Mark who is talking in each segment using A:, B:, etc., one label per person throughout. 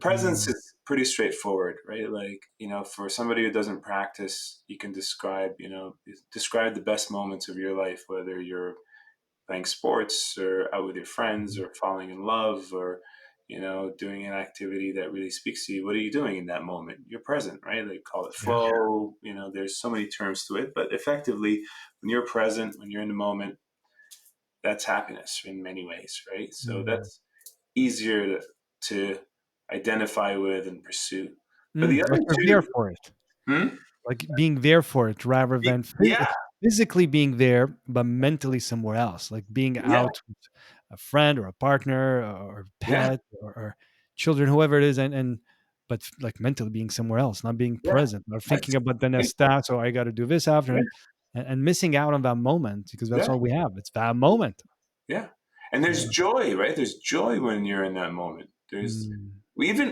A: Presence
B: Mm.
A: is pretty straightforward, right? Like, for somebody who doesn't practice, you can describe the best moments of your life, whether you're playing sports or out with your friends
B: Mhm.
A: or falling in love or, doing an activity that really speaks to you. What are you doing in that moment? You're present, right? They call it
B: Yeah.
A: flow. There's so many terms to it, but effectively, when you're present, when you're in the moment, that's happiness in many ways, right? So
B: Mm.
A: that's easier to identify with and pursue. But the
B: Like
A: other
B: you're there
A: two,
B: for it.
A: hmm?
B: Like being there for it rather than
A: Yeah,
B: physically being there, but mentally somewhere else, like being
A: yeah,
B: out with a friend or a partner or
A: yeah,
B: pet or children, whoever it is, and but like mentally being somewhere else, not being
A: yeah.
B: present, or
A: That's
B: thinking about the
A: and-
B: next task. So I got to do this after,
A: yeah,
B: and missing out on that moment because that's
A: yeah,
B: all we have. It's that moment.
A: yeah. And there's
B: Yeah.
A: joy, right? There's joy when you're in that moment. There's
B: Mm.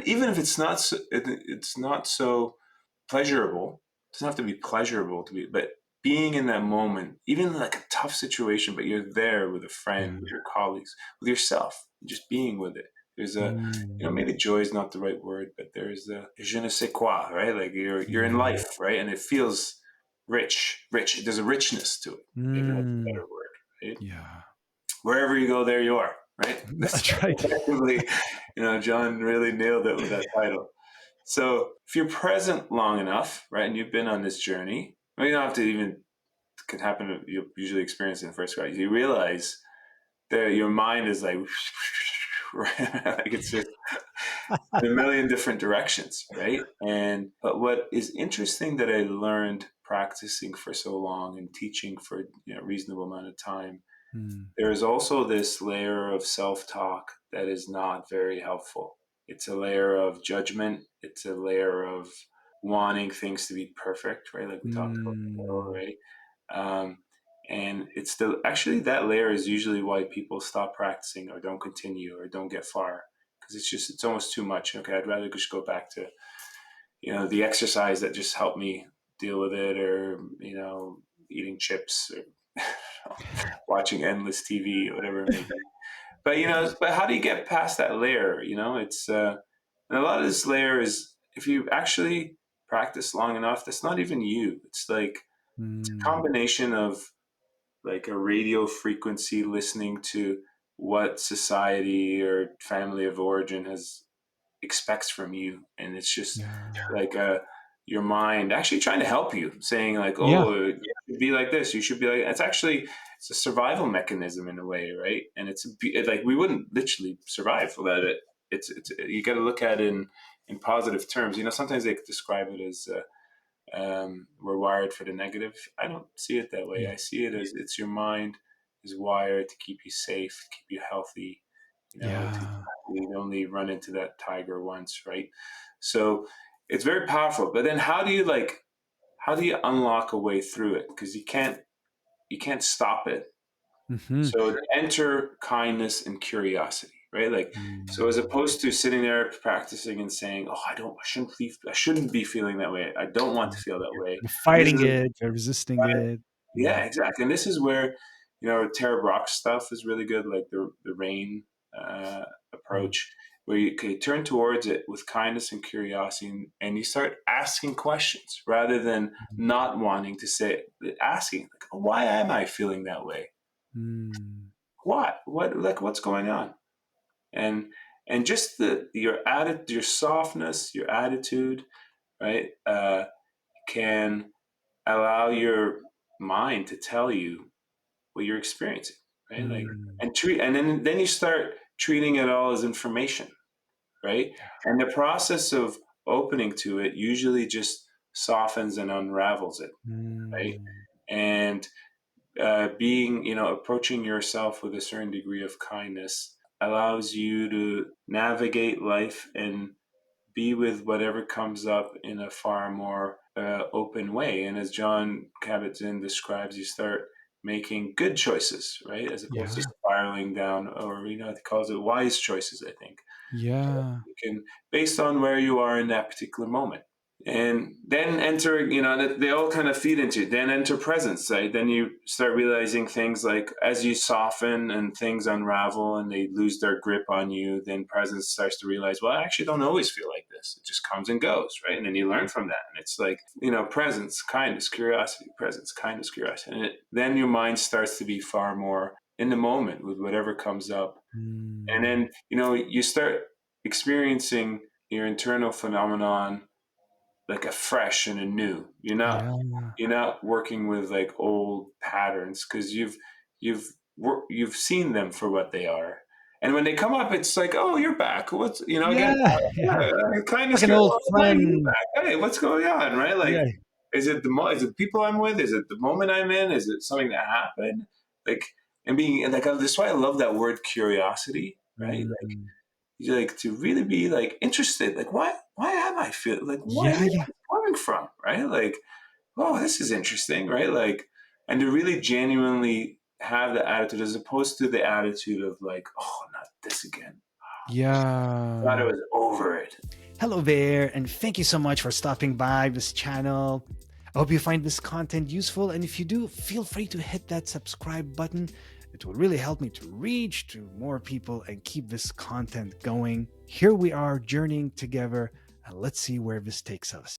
A: even if it's not so pleasurable. It doesn't have to be pleasurable to be, but being in that moment, even like a tough situation, but you're there with a
B: Yeah.
A: friend, with your colleagues, with yourself, just being with it. There's
B: Mm.
A: maybe joy is not the right word, but there's a je ne sais quoi, right? Like you're in
B: Yeah.
A: life, right? And it feels rich. There's a richness to it. Maybe that's a
B: Mm.
A: better word, right?
B: Yeah.
A: Wherever you go, there you are, right? That's
B: That's right.
A: effectively, John really nailed it with that title. So if you're present long enough, right, and you've been on this journey, well, you don't have to even, can happen, you usually experience it in first grade, you realize that your mind is like, right? Like it's just in a million different directions, right? But what is interesting that I learned practicing for so long and teaching for a reasonable amount of time,
B: Mm.
A: there is also this layer of self-talk that is not very helpful. It's a layer of judgment. It's a layer of wanting things to be perfect, right? Like we talked about before,
B: Mm.
A: right? Um, and it's still actually that layer is usually why people stop practicing or don't continue or don't get far because it's almost too much. Okay, I'd rather just go back to the exercise that just helped me deal with it, or eating chips or watching endless TV, whatever it may be. But how do you get past that layer? It's and a lot of this layer is, if you actually practice long enough, that's not even you. It's like it's a
B: Mm.
A: combination of like a radio frequency listening to what society or family of origin has expects from you, and it's just
B: Yeah.
A: like your mind actually trying to help you, saying like,
B: Yeah.
A: "Oh, you should be like this. You should be like." It's a survival mechanism in a way, right? And like we wouldn't literally survive without it. It's you got to look at it in positive terms. Sometimes they describe it as we're wired for the negative. I don't see it that way.
B: Mm.
A: I see it as it's your mind is wired to keep you safe, keep you healthy.
B: Yeah.
A: We only run into that tiger once, right? So it's very powerful. But then how do you unlock a way through it? Because you can't stop it.
B: Mhm.
A: So enter kindness and curiosity, right? Like, so as
B: Mm.
A: opposed to sitting there practicing and saying, "Oh, I shouldn't be feeling that way. I don't want to
B: Mm.
A: feel that way."
B: You're
A: And this
B: fighting
A: is
B: it, you're resisting it.
A: Yeah,
B: Yeah.
A: exactly. And this is where, Tara Brock's stuff is really good, like the rain
B: Mm.
A: approach, where you can turn towards it with kindness and curiosity, and you start asking questions rather than
B: Mhm.
A: not wanting to say, asking, like, "Oh, why am I feeling that way?
B: Mm.
A: What's going on?" And just your softness, your attitude, right, can allow your mind to tell you what you're experiencing, right? Like,
B: Mm.
A: and then you start treating it all as information, right? And the process of opening to it usually just softens and unravels it, right?
B: Mm.
A: And approaching yourself with a certain degree of kindness allows you to navigate life and be with whatever comes up in a far more open way. And as John Kabat-Zinn describes, you start making good choices, right? As opposed to
B: Yeah.
A: spiraling down, or, he calls it wise choices, I think.
B: Yeah.
A: You can, based on where you are in that particular moment. And then enter, they all kind of feed into it. Then enter presence, right? Then you start realizing things like as you soften and things unravel and they lose their grip on you, then presence starts to realize, well, I actually don't always feel like this. It just comes and goes, right? And then you learn from that. And it's like, presence, kindness, curiosity, presence, kindness, curiosity. And then your mind starts to be far more in the moment with whatever comes up. And
B: Mm.
A: then, you start experiencing your internal phenomenon like a fresh and a new.
B: Yeah.
A: You're not working with like old patterns because you've you've seen them for what they are. And when they come up, it's like, oh, you're back. What's again?
B: Yeah. Yeah.
A: Kindness,
B: Like an
A: care.
B: old
A: Oh, hi, you're
B: friend.
A: back. Hey, what's going on? Right?
B: Yeah.
A: Like, is it people I'm with? Is it the moment I'm in? Is it something that happened? Like, and being like that's why I love that word curiosity. Right?
B: Mm.
A: Like to really be like interested, like why am I feel like where
B: Yeah.
A: is
B: Yeah.
A: it coming from, right? Like, oh, this is interesting, right? Like, and to really genuinely have the attitude as opposed to the attitude of like, oh, not this again. Thought I
B: Yeah.
A: was over it.
B: Hello there, and thank you so much for stopping by this channel. I hope you find this content useful, and if you do, feel free to hit that subscribe button. It will really help me to reach to more people and keep this content going. Here we are journeying together, and let's see where this takes us.